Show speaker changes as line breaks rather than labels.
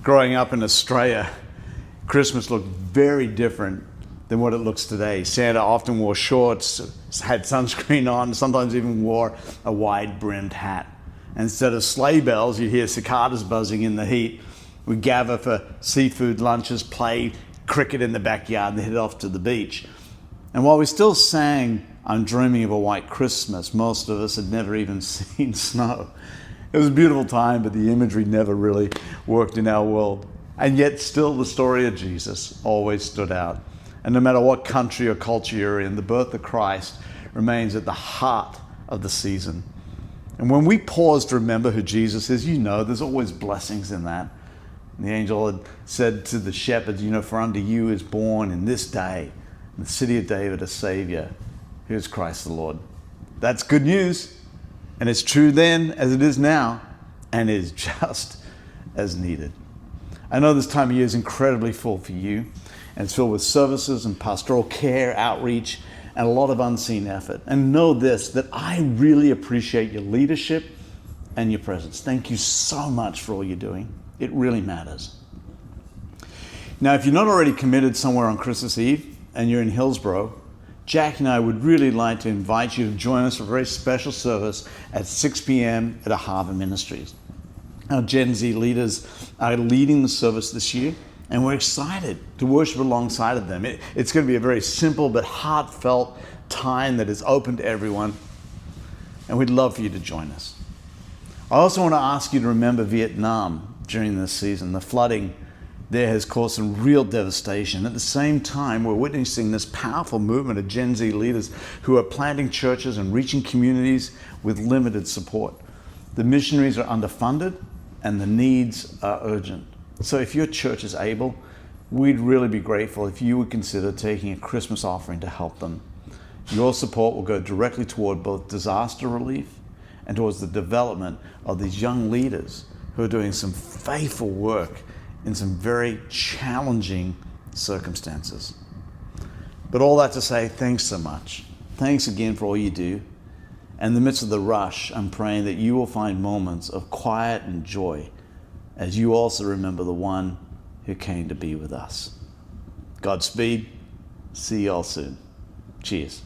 Growing up in Australia, Christmas looked very different than what it looks today. Santa often wore shorts, had sunscreen on, sometimes even wore a wide-brimmed hat. Instead of sleigh bells, you'd hear cicadas buzzing in the heat. We'd gather for seafood lunches, play cricket in the backyard, and head off to the beach. And while we still sang "I'm Dreaming of a White Christmas," most of us had never even seen snow. It was a beautiful time, but the imagery never really worked in our world. And yet still the story of Jesus always stood out. And no matter what country or culture you're in, the birth of Christ remains at the heart of the season. And when we pause to remember who Jesus is, there's always blessings in that. And the angel had said to the shepherds, "For unto you is born in this day in the city of David a Saviour, who is Christ the Lord." That's good news. And it's true then as it is now, and is just as needed. I know this time of year is incredibly full for you, and it's filled with services and pastoral care, outreach, and a lot of unseen effort. And know this, that I really appreciate your leadership and your presence. Thank you so much for all you're doing. It really matters. Now, if you're not already committed somewhere on Christmas Eve and you're in Hillsborough, Jack and I would really like to invite you to join us for a very special service at 6 p.m. at Ahava Ministries. Our Gen Z leaders are leading the service this year, and we're excited to worship alongside of them. It's going to be a very simple but heartfelt time that is open to everyone, and we'd love for you to join us. I also want to ask you to remember Vietnam during this season. The flooding there has caused some real devastation. At the same time, we're witnessing this powerful movement of Gen Z leaders who are planting churches and reaching communities with limited support. The missionaries are underfunded and the needs are urgent. So if your church is able, we'd really be grateful if you would consider taking a Christmas offering to help them. Your support will go directly toward both disaster relief and towards the development of these young leaders who are doing some faithful work in some very challenging circumstances. But all that to say, thanks so much. Thanks again for all you do. And in the midst of the rush, I'm praying that you will find moments of quiet and joy as you also remember the one who came to be with us. Godspeed. See you all soon. Cheers.